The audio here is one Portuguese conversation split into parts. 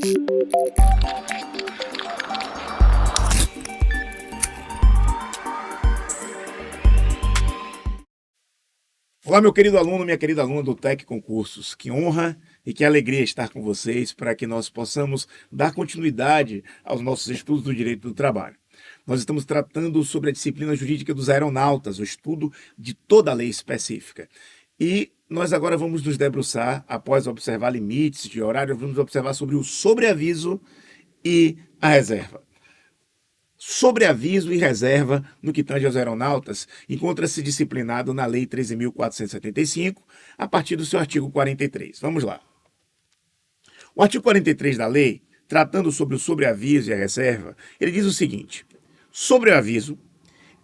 Olá, meu querido aluno, minha querida aluna do TEC Concursos. Que honra e que alegria estar com vocês para que nós possamos dar continuidade aos nossos estudos do direito do trabalho. Nós estamos tratando sobre a disciplina jurídica dos aeronautas, o estudo de toda a lei específica. E nós agora vamos nos debruçar, após observar limites de horário, vamos observar sobre o sobreaviso e a reserva. Sobreaviso e reserva, no que tange aos aeronautas, encontra-se disciplinado na Lei 13.475, a partir do seu artigo 43. Vamos lá. O artigo 43 da lei, tratando sobre o sobreaviso e a reserva, ele diz o seguinte: sobreaviso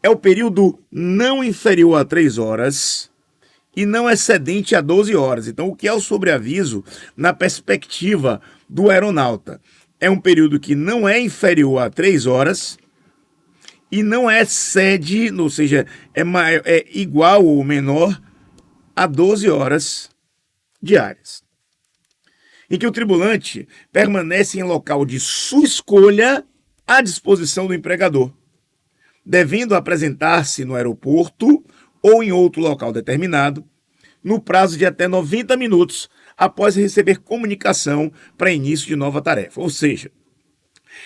é o período não inferior a 3 horas e não excedente a 12 horas. Então, o que é o sobreaviso na perspectiva do aeronauta? É um período que não é inferior a 3 horas e não excede, ou seja, é igual ou menor a 12 horas diárias, em que o tribulante permanece em local de sua escolha à disposição do empregador, devendo apresentar-se no aeroporto ou em outro local determinado, no prazo de até 90 minutos após receber comunicação para início de nova tarefa. Ou seja,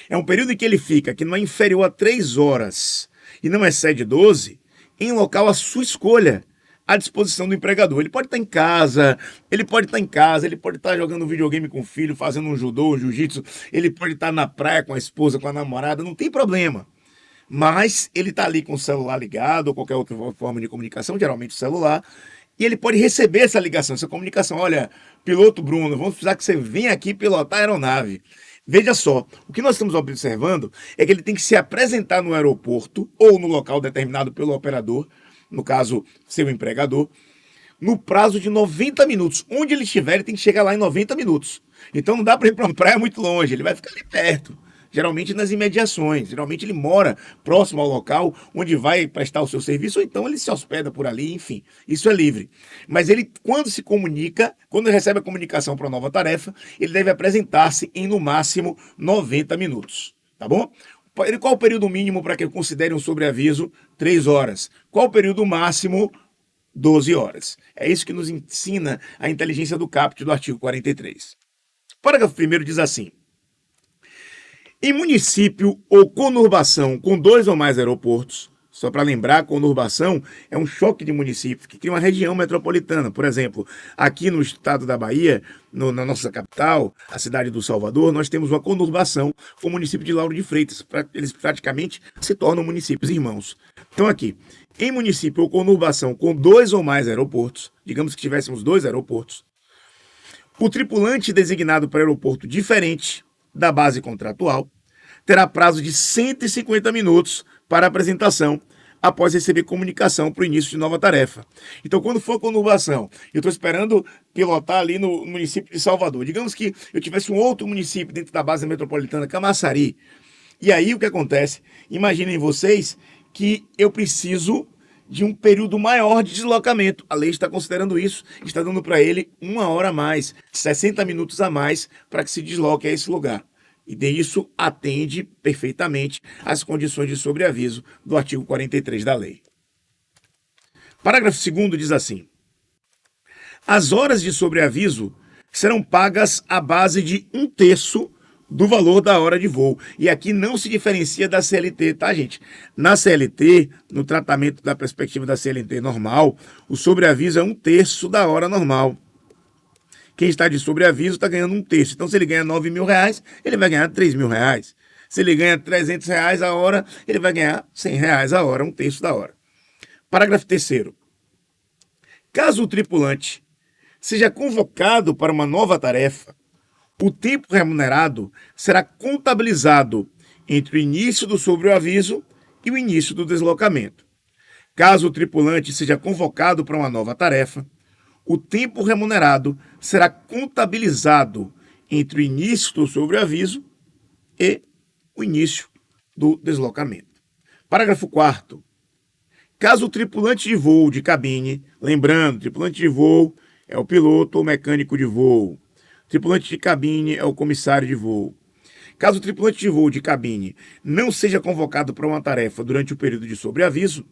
é um período em que ele fica, que não é inferior a 3 horas e não excede 12, em local à sua escolha, à disposição do empregador. Ele pode estar em casa, ele pode estar jogando videogame com o filho, fazendo um judô, um jiu-jitsu, ele pode estar na praia com a esposa, com a namorada, não tem problema. Mas ele está ali com o celular ligado ou qualquer outra forma de comunicação, geralmente o celular, e ele pode receber essa ligação, essa comunicação. Olha, piloto Bruno, vamos precisar que você venha aqui pilotar a aeronave. Veja só, o que nós estamos observando é que ele tem que se apresentar no aeroporto ou no local determinado pelo operador, no caso, seu empregador, no prazo de 90 minutos. Onde ele estiver, ele tem que chegar lá em 90 minutos. Então não dá para ir para uma praia muito longe, ele vai ficar ali perto. Geralmente nas imediações, geralmente ele mora próximo ao local onde vai prestar o seu serviço, ou então ele se hospeda por ali, enfim, isso é livre. Mas ele, quando se comunica, quando recebe a comunicação para uma nova tarefa, ele deve apresentar-se em no máximo 90 minutos, tá bom? Qual o período mínimo para que eu considere um sobreaviso? 3 horas. Qual o período máximo? 12 horas. É isso que nos ensina a inteligência do caput do artigo 43. Parágrafo 1º diz assim: em município ou conurbação com 2 ou mais aeroportos, só para lembrar, conurbação é um choque de municípios que cria uma região metropolitana. Por exemplo, aqui no estado da Bahia, na nossa capital, a cidade do Salvador, nós temos uma conurbação com o município de Lauro de Freitas. Eles praticamente se tornam municípios irmãos. Então aqui, em município ou conurbação com 2 ou mais aeroportos, digamos que tivéssemos 2 aeroportos, o tripulante designado para aeroporto diferente da base contratual terá prazo de 150 minutos para apresentação após receber comunicação para o início de nova tarefa. Então, quando for conurbação, eu estou esperando pilotar ali no município de Salvador. Digamos que eu tivesse um outro município dentro da base metropolitana, Camaçari. E aí o que acontece? Imaginem vocês que eu preciso de um período maior de deslocamento. A lei está considerando isso, está dando para ele 1 hora a mais, 60 minutos a mais para que se desloque a esse lugar. E isso atende perfeitamente às condições de sobreaviso do artigo 43 da lei. Parágrafo 2º diz assim: as horas de sobreaviso serão pagas à base de 1/3 do valor da hora de voo. E aqui não se diferencia da CLT, tá, gente? Na CLT, no tratamento da perspectiva da CLT normal, o sobreaviso é 1/3 da hora normal. Quem está de sobreaviso está ganhando 1/3. Então, se ele ganha R$9.000, ele vai ganhar R$3.000. Se ele ganha R$300 a hora, ele vai ganhar R$100 a hora, 1/3 da hora. Parágrafo 3º. Caso o tripulante seja convocado para uma nova tarefa, o tempo remunerado será contabilizado entre o início do sobreaviso e o início do deslocamento. Caso o tripulante seja convocado para uma nova tarefa, o tempo remunerado será contabilizado entre o início do sobreaviso e o início do deslocamento. Parágrafo 4º. Caso o tripulante de voo de cabine, lembrando, tripulante de voo é o piloto ou mecânico de voo. Tripulante de cabine é o comissário de voo. Caso o tripulante de voo de cabine não seja convocado para uma tarefa durante o período de sobreaviso,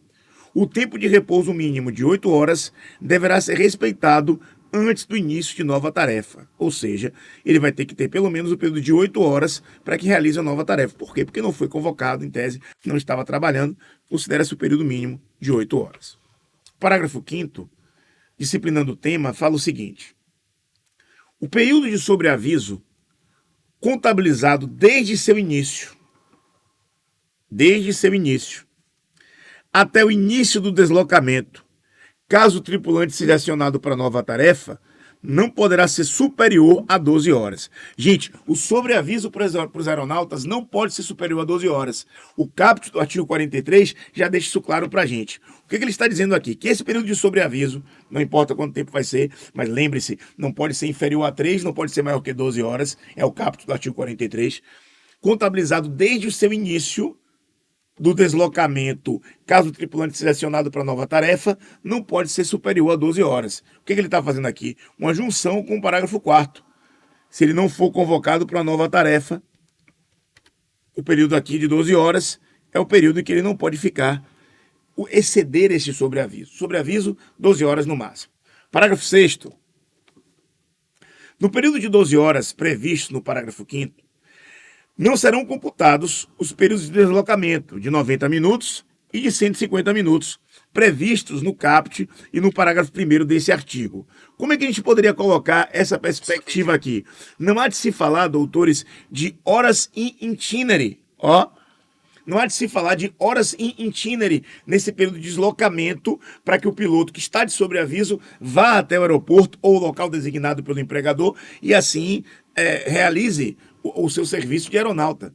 o tempo de repouso mínimo de 8 horas deverá ser respeitado antes do início de nova tarefa. Ou seja, ele vai ter que ter pelo menos o período de 8 horas para que realize a nova tarefa. Por quê? Porque não foi convocado, em tese, não estava trabalhando, considera-se o período mínimo de 8 horas. Parágrafo 5º, disciplinando o tema, fala o seguinte: o período de sobreaviso contabilizado desde seu início, até o início do deslocamento, caso o tripulante seja acionado para nova tarefa, não poderá ser superior a 12 horas. Gente, o sobreaviso para os aeronautas não pode ser superior a 12 horas. O caput do artigo 43 já deixa isso claro para a gente. O que ele está dizendo aqui? Que esse período de sobreaviso, não importa quanto tempo vai ser, mas lembre-se, não pode ser inferior a 3, não pode ser maior que 12 horas, é o caput do artigo 43, contabilizado desde o seu início do deslocamento, caso o tripulante seja acionado para nova tarefa, não pode ser superior a 12 horas. O que ele está fazendo aqui? Uma junção com o parágrafo 4º. Se ele não for convocado para uma nova tarefa, o período aqui de 12 horas é o período em que ele não pode ficar, exceder esse sobreaviso. Sobreaviso, 12 horas no máximo. Parágrafo 6º. No período de 12 horas previsto no parágrafo 5º, não serão computados os períodos de deslocamento de 90 minutos e de 150 minutos previstos no caput e no parágrafo 1º desse artigo. Como é que a gente poderia colocar essa perspectiva aqui? Não há de se falar, doutores, de horas in itinere, não há de se falar de horas in itinere nesse período de deslocamento para que o piloto que está de sobreaviso vá até o aeroporto ou o local designado pelo empregador e assim realize o seu serviço de aeronauta.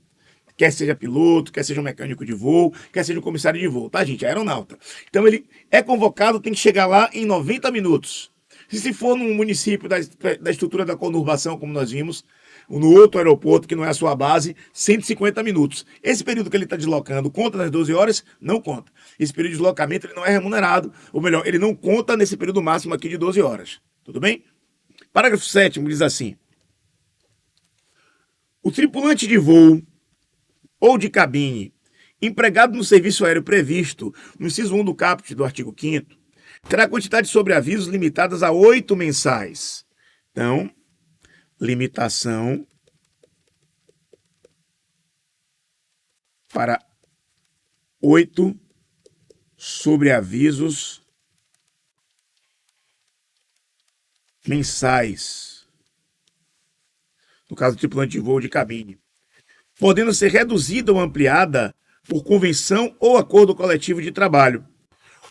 Quer seja piloto, quer seja um mecânico de voo, quer seja um comissário de voo, tá, gente? É aeronauta. Então ele é convocado, tem que chegar lá em 90 minutos. Se for num município da estrutura da conurbação, como nós vimos, no outro aeroporto, que não é a sua base, 150 minutos. Esse período que ele está deslocando conta nas 12 horas? Não conta. Esse período de deslocamento ele não é remunerado, ou melhor, ele não conta nesse período máximo aqui de 12 horas. Tudo bem? Parágrafo 7º diz assim: o tripulante de voo ou de cabine empregado no serviço aéreo previsto no inciso 1 do caput do artigo 5º terá quantidade de sobreavisos limitadas a 8 mensais. Então, limitação para 8 sobreavisos mensais. No caso do tripulante de voo de cabine, podendo ser reduzida ou ampliada por convenção ou acordo coletivo de trabalho,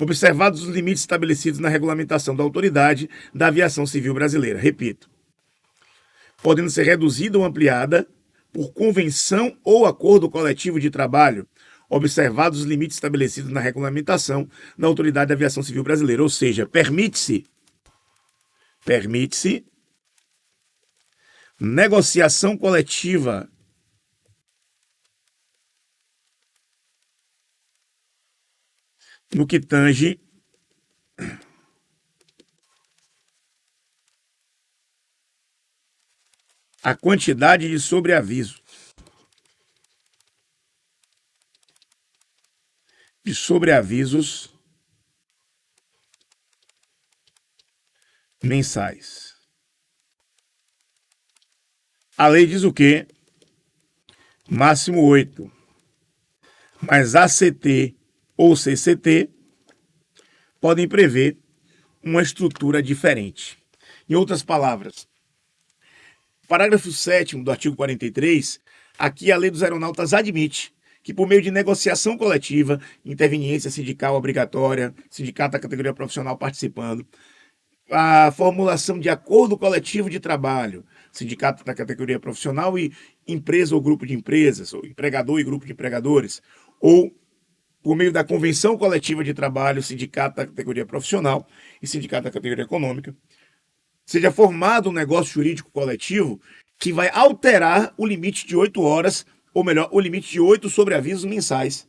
observados os limites estabelecidos na regulamentação da autoridade da aviação civil brasileira. Repito, podendo ser reduzida ou ampliada por convenção ou acordo coletivo de trabalho, observados os limites estabelecidos na regulamentação da autoridade da aviação civil brasileira. Ou seja, permite-se negociação coletiva no que tange a quantidade de sobreavisos mensais. A lei diz o quê? Máximo 8. Mas ACT ou CCT podem prever uma estrutura diferente. Em outras palavras, parágrafo 7º do artigo 43, aqui a lei dos aeronautas admite que por meio de negociação coletiva, interveniência sindical obrigatória, sindicato da categoria profissional participando, a formulação de acordo coletivo de trabalho, sindicato da categoria profissional e empresa ou grupo de empresas, ou empregador e grupo de empregadores, ou por meio da convenção coletiva de trabalho, sindicato da categoria profissional e sindicato da categoria econômica, seja formado um negócio jurídico coletivo que vai alterar o limite de 8 horas, ou melhor, o limite de 8 sobreavisos mensais.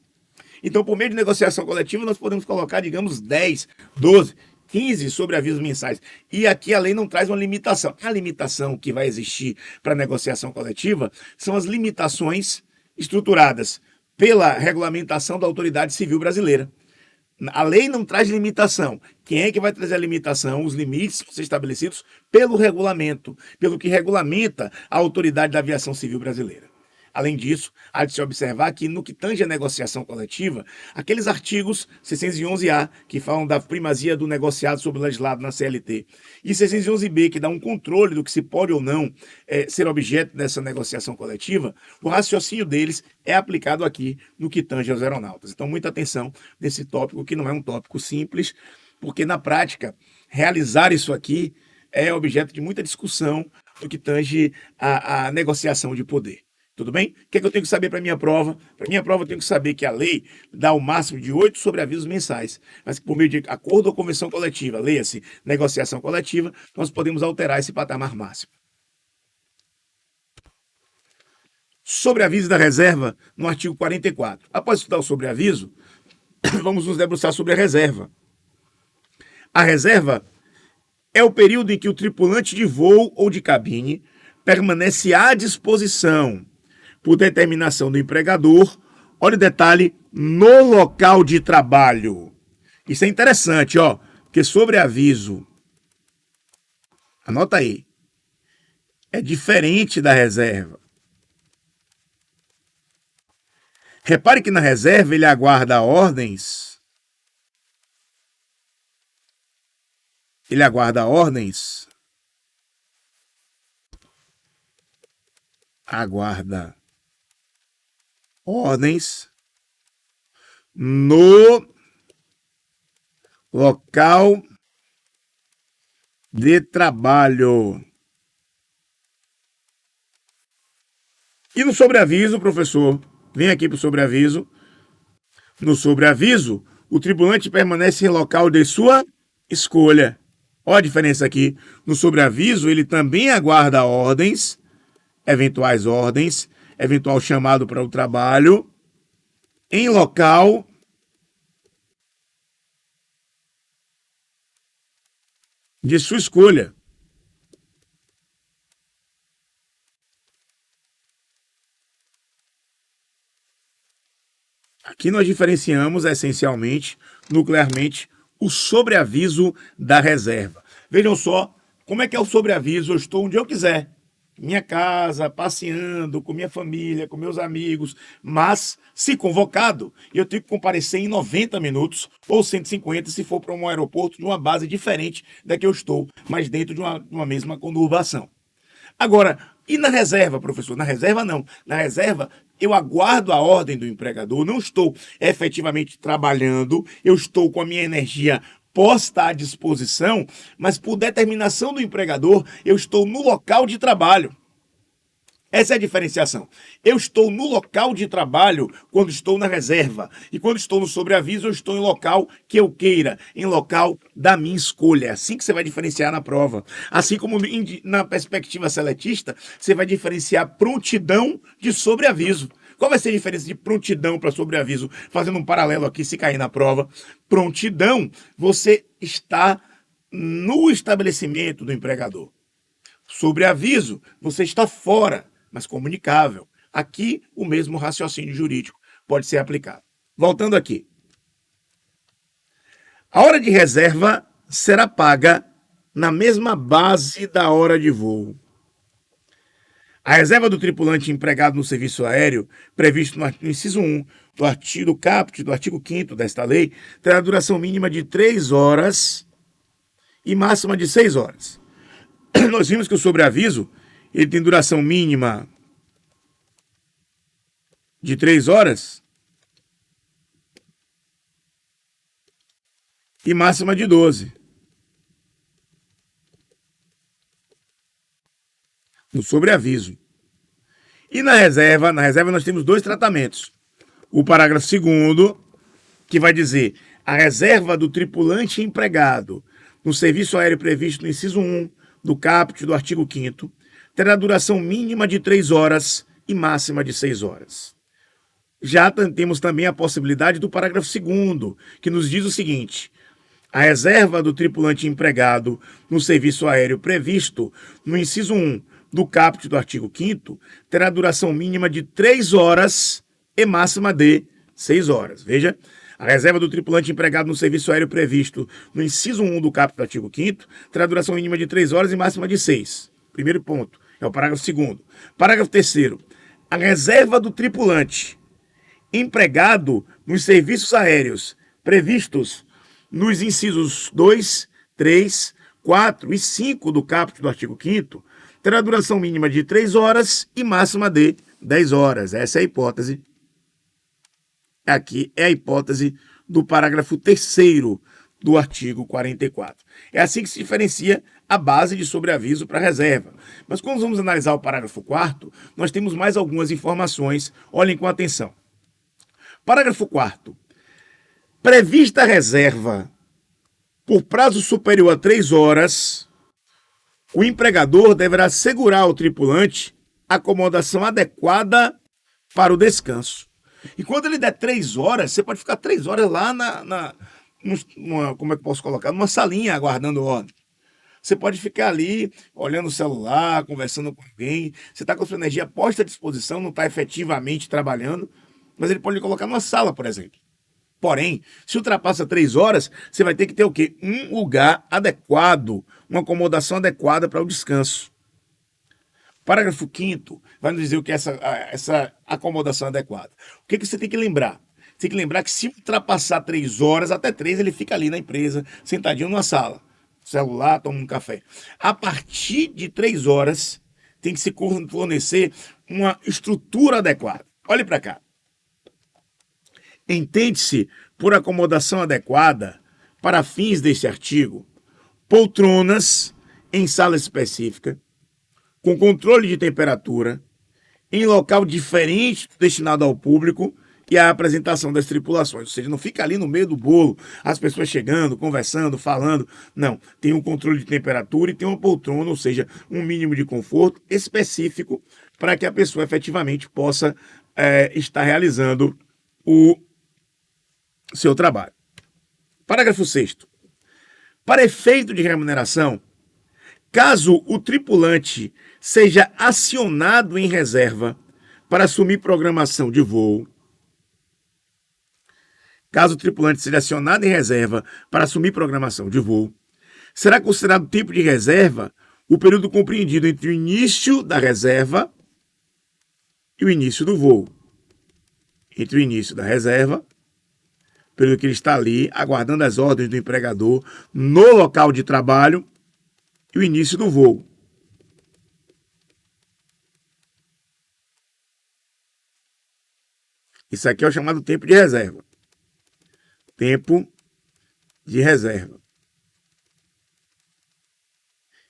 Então, por meio de negociação coletiva, nós podemos colocar, digamos, 10, 12, 15 sobre avisos mensais. E aqui a lei não traz uma limitação. A limitação que vai existir para negociação coletiva são as limitações estruturadas pela regulamentação da autoridade civil brasileira. A lei não traz limitação. Quem é que vai trazer a limitação? Os limites vão ser estabelecidos pelo regulamento, pelo que regulamenta a autoridade da aviação civil brasileira. Além disso, há de se observar que, no que tange a negociação coletiva, aqueles artigos 611-A, que falam da primazia do negociado sobre o legislado na CLT, e 611-B, que dá um controle do que se pode ou não ser objeto dessa negociação coletiva, o raciocínio deles é aplicado aqui no que tange aos aeronautas. Então, muita atenção nesse tópico, que não é um tópico simples, porque, na prática, realizar isso aqui é objeto de muita discussão no que tange a negociação de poder. Tudo bem? O que é que eu tenho que saber para a minha prova? Para a minha prova, eu tenho que saber que a lei dá o máximo de 8 sobreavisos mensais, mas que por meio de acordo ou convenção coletiva, leia-se negociação coletiva, nós podemos alterar esse patamar máximo. Sobreaviso da reserva, no artigo 44. Após estudar o sobreaviso, vamos nos debruçar sobre a reserva. A reserva é o período em que o tripulante de voo ou de cabine permanece à disposição, por determinação do empregador, olha o detalhe, no local de trabalho. Isso é interessante, ó, porque sobreaviso, anota aí, é diferente da reserva. Repare que na reserva ele aguarda ordens. Ele aguarda ordens. Aguarda ordens no local de trabalho. E no sobreaviso, professor, vem aqui para o sobreaviso. No sobreaviso, o tripulante permanece em local de sua escolha. Olha a diferença aqui. No sobreaviso, ele também aguarda ordens, eventual chamado para o trabalho, em local de sua escolha. Aqui nós diferenciamos essencialmente, nuclearmente, o sobreaviso da reserva. Vejam só como é que é o sobreaviso. Eu estou onde eu quiser. Minha casa, passeando, com minha família, com meus amigos, mas, se convocado, eu tenho que comparecer em 90 minutos ou 150 se for para um aeroporto de uma base diferente da que eu estou, mas dentro de uma mesma conurbação. Agora, e na reserva, professor? Na reserva não. Na reserva, eu aguardo a ordem do empregador, não estou efetivamente trabalhando, eu estou com a minha energia posta à disposição, mas por determinação do empregador, eu estou no local de trabalho. Essa é a diferenciação. Eu estou no local de trabalho quando estou na reserva. E quando estou no sobreaviso, eu estou em local que eu queira, em local da minha escolha. É assim que você vai diferenciar na prova. Assim como na perspectiva seletista, você vai diferenciar prontidão de sobreaviso. Qual vai ser a diferença de prontidão para sobreaviso? Fazendo um paralelo aqui, se cair na prova. Prontidão, você está no estabelecimento do empregador. Sobreaviso, você está fora, mas comunicável. Aqui, o mesmo raciocínio jurídico pode ser aplicado. Voltando aqui. A hora de reserva será paga na mesma base da hora de voo. A reserva do tripulante empregado no serviço aéreo, previsto no inciso 1 do caput do artigo 5º desta lei, terá duração mínima de 3 horas e máxima de 6 horas. Nós vimos que o sobreaviso ele tem duração mínima de 3 horas e máxima de 12. No sobreaviso. E na reserva nós temos 2 tratamentos. O parágrafo 2º, que vai dizer a reserva do tripulante empregado no serviço aéreo previsto no inciso 1 do caput do artigo 5º, terá duração mínima de 3 horas e máxima de 6 horas. Já temos também a possibilidade do parágrafo 2º, que nos diz o seguinte: A reserva do tripulante empregado no serviço aéreo previsto no inciso 1 do caput do artigo 5º terá duração mínima de 3 horas e máxima de 6 horas. Veja, a reserva do tripulante empregado no serviço aéreo previsto no inciso 1 do caput do artigo 5º terá duração mínima de 3 horas e máxima de 6. Primeiro ponto, é o parágrafo 2º. Parágrafo 3º. A reserva do tripulante empregado nos serviços aéreos previstos nos incisos 2, 3, 4 e 5 do caput do artigo 5º terá duração mínima de 3 horas e máxima de 10 horas. Essa é a hipótese. Aqui é a hipótese do parágrafo 3º do artigo 44. É assim que se diferencia a base de sobreaviso para reserva. Mas quando vamos analisar o parágrafo 4º, nós temos mais algumas informações. Olhem com atenção. Parágrafo 4º. Prevista a reserva por prazo superior a 3 horas, o empregador deverá assegurar ao tripulante acomodação adequada para o descanso. E quando ele der 3 horas, você pode ficar 3 horas lá como é que eu posso colocar? Numa salinha aguardando ordem. Você pode ficar ali olhando o celular, conversando com alguém. Você está com a sua energia posta à disposição, não está efetivamente trabalhando, mas ele pode lhe colocar numa sala, por exemplo. Porém, se ultrapassa 3 horas, você vai ter que ter o quê? Um lugar adequado, uma acomodação adequada para o descanso. Parágrafo 5º vai nos dizer o que é essa acomodação adequada. O que você tem que lembrar? Você tem que lembrar que se ultrapassar 3 horas, até 3, ele fica ali na empresa, sentadinho numa sala. Celular, toma um café. A partir de 3 horas, tem que se fornecer uma estrutura adequada. Olhe para cá. Entende-se por acomodação adequada, para fins deste artigo, poltronas em sala específica, com controle de temperatura, em local diferente destinado ao público e à apresentação das tripulações. Ou seja, não fica ali no meio do bolo, as pessoas chegando, conversando, falando. Não, tem um controle de temperatura e tem uma poltrona, ou seja, um mínimo de conforto específico para que a pessoa efetivamente possa estar realizando o seu trabalho. Parágrafo 6º. Para efeito de remuneração, caso o tripulante seja acionado em reserva para assumir programação de voo, será considerado tempo de reserva o período compreendido entre o início da reserva e o início do voo. Entre o início da reserva, período que ele está ali, aguardando as ordens do empregador no local de trabalho, e o início do voo. Isso aqui é o chamado tempo de reserva. Tempo de reserva.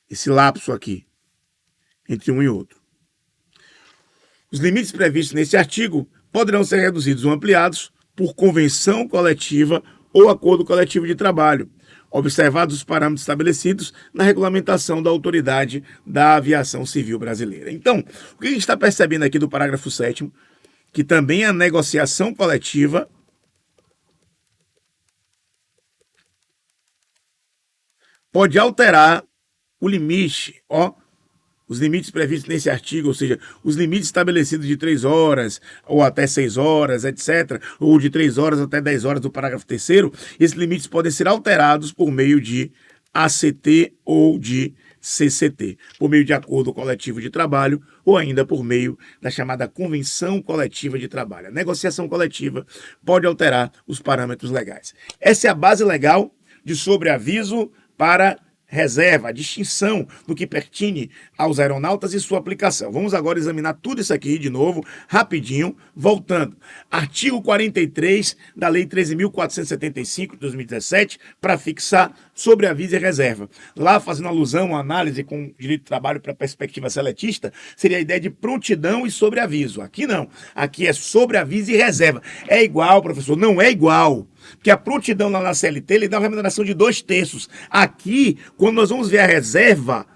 Esse lapso aqui, entre um e outro. Os limites previstos nesse artigo poderão ser reduzidos ou ampliados por convenção coletiva ou acordo coletivo de trabalho, observados os parâmetros estabelecidos na regulamentação da Autoridade da Aviação Civil Brasileira. Então, o que a gente está percebendo aqui do parágrafo 7º, que também a negociação coletiva pode alterar o limite, os limites previstos nesse artigo, ou seja, os limites estabelecidos de 3 horas ou até 6 horas, etc., ou de 3 horas até 10 horas do parágrafo 3º, esses limites podem ser alterados por meio de ACT ou de CCT, por meio de acordo coletivo de trabalho ou ainda por meio da chamada convenção coletiva de trabalho. A negociação coletiva pode alterar os parâmetros legais. Essa é a base legal de sobreaviso para reserva, a distinção do que pertine aos aeronautas e sua aplicação. Vamos agora examinar tudo isso aqui de novo, rapidinho, voltando. Artigo 43 da Lei 13.475 de 2017, para fixar sobreaviso e reserva. Lá, fazendo alusão, uma análise com direito de trabalho para perspectiva seletista, seria a ideia de prontidão e sobreaviso. Aqui não. Aqui é sobreaviso e reserva. É igual, professor? Não é igual. Porque a prontidão lá na CLT ele dá uma remuneração de 2/3. Aqui, quando nós vamos ver a reserva,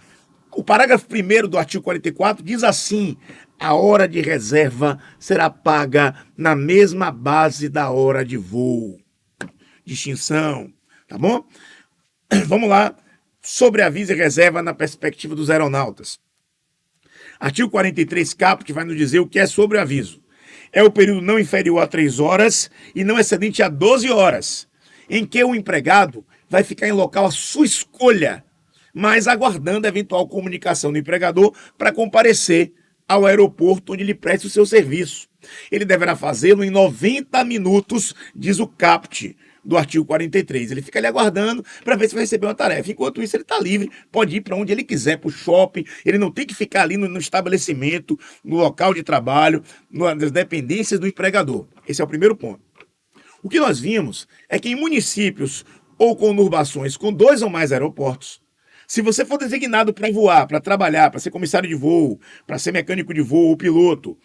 o parágrafo 1º do artigo 44 diz assim: a hora de reserva será paga na mesma base da hora de voo. Distinção, tá bom? Vamos lá, sobreaviso e reserva na perspectiva dos aeronautas. Artigo 43 caput vai nos dizer o que é sobreaviso. É o período não inferior a 3 horas e não excedente a 12 horas, em que o empregado vai ficar em local à sua escolha, mas aguardando a eventual comunicação do empregador para comparecer ao aeroporto onde ele presta o seu serviço. Ele deverá fazê-lo em 90 minutos, diz o caput do artigo 43. Ele fica ali aguardando para ver se vai receber uma tarefa. Enquanto isso, ele está livre, pode ir para onde ele quiser, para o shopping. Ele não tem que ficar ali no estabelecimento, no local de trabalho, nas dependências do empregador. Esse é o primeiro ponto. O que nós vimos é que em municípios ou conurbações com 2 ou mais aeroportos, se você for designado para voar, para trabalhar, para ser comissário de voo, para ser mecânico de voo ou piloto,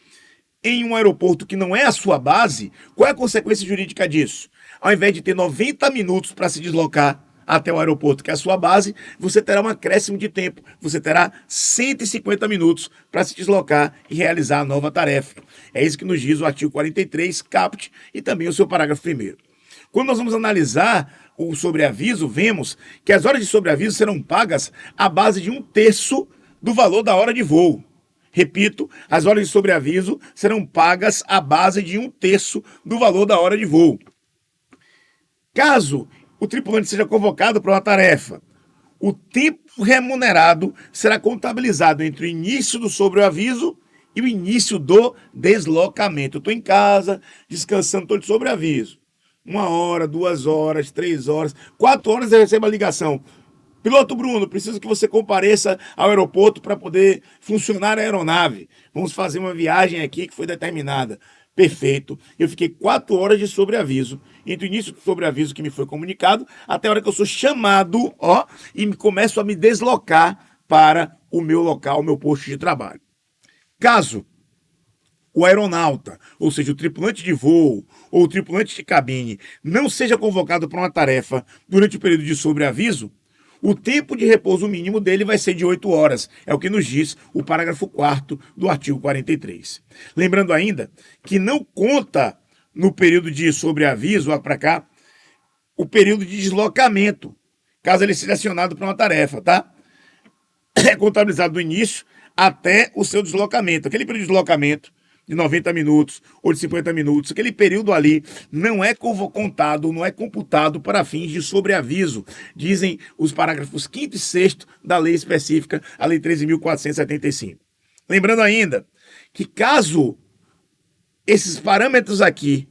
em um aeroporto que não é a sua base, qual é a consequência jurídica disso? Ao invés de ter 90 minutos para se deslocar até o aeroporto, que é a sua base, você terá um acréscimo de tempo. Você terá 150 minutos para se deslocar e realizar a nova tarefa. É isso que nos diz o artigo 43, caput, e também o seu parágrafo 1º. Quando nós vamos analisar o sobreaviso, vemos que as horas de sobreaviso serão pagas à base de 1/3 do valor da hora de voo. Repito, as horas de sobreaviso serão pagas à base de 1/3 do valor da hora de voo. Caso o tripulante seja convocado para uma tarefa, o tempo remunerado será contabilizado entre o início do sobreaviso e o início do deslocamento. Eu estou em casa, descansando, estou de sobreaviso. 1 hora, 2 horas, 3 horas, 4 horas eu recebo a ligação. Piloto Bruno, preciso que você compareça ao aeroporto para poder funcionar a aeronave. Vamos fazer uma viagem aqui que foi determinada. Perfeito. Eu fiquei 4 horas de sobreaviso, entre o início do sobreaviso que me foi comunicado, até a hora que eu sou chamado, e começo a me deslocar para o meu local, o meu posto de trabalho. Caso o aeronauta, ou seja, o tripulante de voo ou o tripulante de cabine, não seja convocado para uma tarefa durante o período de sobreaviso, o tempo de repouso mínimo dele vai ser de 8 horas. É o que nos diz o parágrafo 4º do artigo 43. Lembrando ainda que não conta no período de sobreaviso, para cá, o período de deslocamento, caso ele seja acionado para uma tarefa, tá? É contabilizado do início até o seu deslocamento. Aquele período de deslocamento de 90 minutos ou de 50 minutos, aquele período ali não é contado, não é computado para fins de sobreaviso, dizem os parágrafos 5º e 6º da lei específica, a lei 13.475. Lembrando ainda que caso esses parâmetros aqui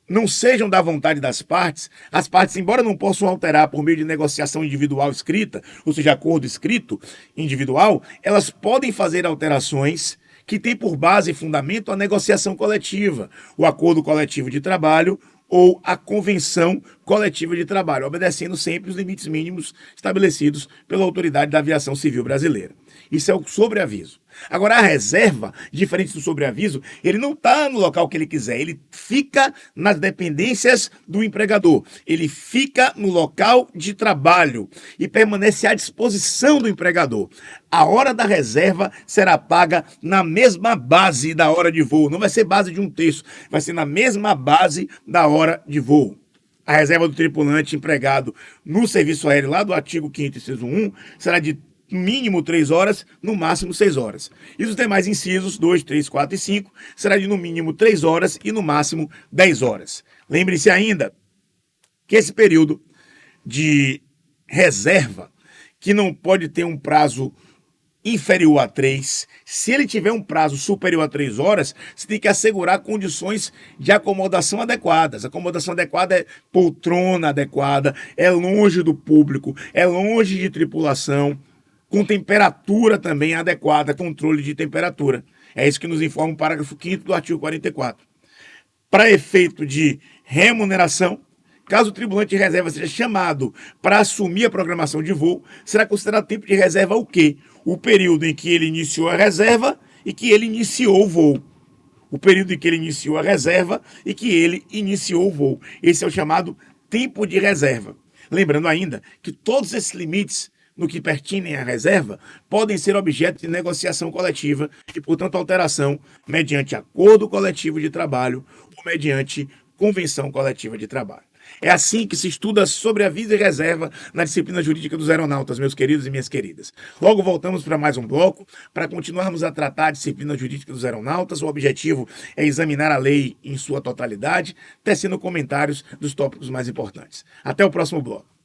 não sejam da vontade das partes, as partes, embora não possam alterar por meio de negociação individual escrita, ou seja, acordo escrito individual, elas podem fazer alterações que tem por base e fundamento a negociação coletiva, o acordo coletivo de trabalho ou a convenção coletiva de trabalho, obedecendo sempre os limites mínimos estabelecidos pela Autoridade da Aviação Civil Brasileira. Isso é o sobreaviso. Agora, a reserva, diferente do sobreaviso, ele não está no local que ele quiser, ele fica nas dependências do empregador, ele fica no local de trabalho e permanece à disposição do empregador. A hora da reserva será paga na mesma base da hora de voo, não vai ser base de 1/3, vai ser na mesma base da hora de voo. A reserva do tripulante empregado no serviço aéreo, lá do artigo 5º, inciso 1, será de mínimo 3 horas, no máximo 6 horas. E os demais incisos, 2, 3, 4 e 5, será de no mínimo 3 horas e no máximo 10 horas. Lembre-se ainda que esse período de reserva, que não pode ter um prazo inferior a 3, se ele tiver um prazo superior a 3 horas, você tem que assegurar condições de acomodação adequadas. A acomodação adequada é poltrona adequada, é longe do público, é longe de tripulação, com temperatura também adequada, controle de temperatura. É isso que nos informa o parágrafo 5º do artigo 44. Para efeito de remuneração, caso o tripulante de reserva seja chamado para assumir a programação de voo, será considerado tempo de reserva o quê? O período em que ele iniciou a reserva e que ele iniciou o voo. O período em que ele iniciou a reserva e que ele iniciou o voo. Esse é o chamado tempo de reserva. Lembrando ainda que todos esses limites no que pertinem à reserva, podem ser objeto de negociação coletiva e, portanto, alteração mediante acordo coletivo de trabalho ou mediante convenção coletiva de trabalho. É assim que se estuda sobre aviso e reserva na disciplina jurídica dos aeronautas, meus queridos e minhas queridas. Logo voltamos para mais um bloco, para continuarmos a tratar a disciplina jurídica dos aeronautas. O objetivo é examinar a lei em sua totalidade, tecendo comentários dos tópicos mais importantes. Até o próximo bloco.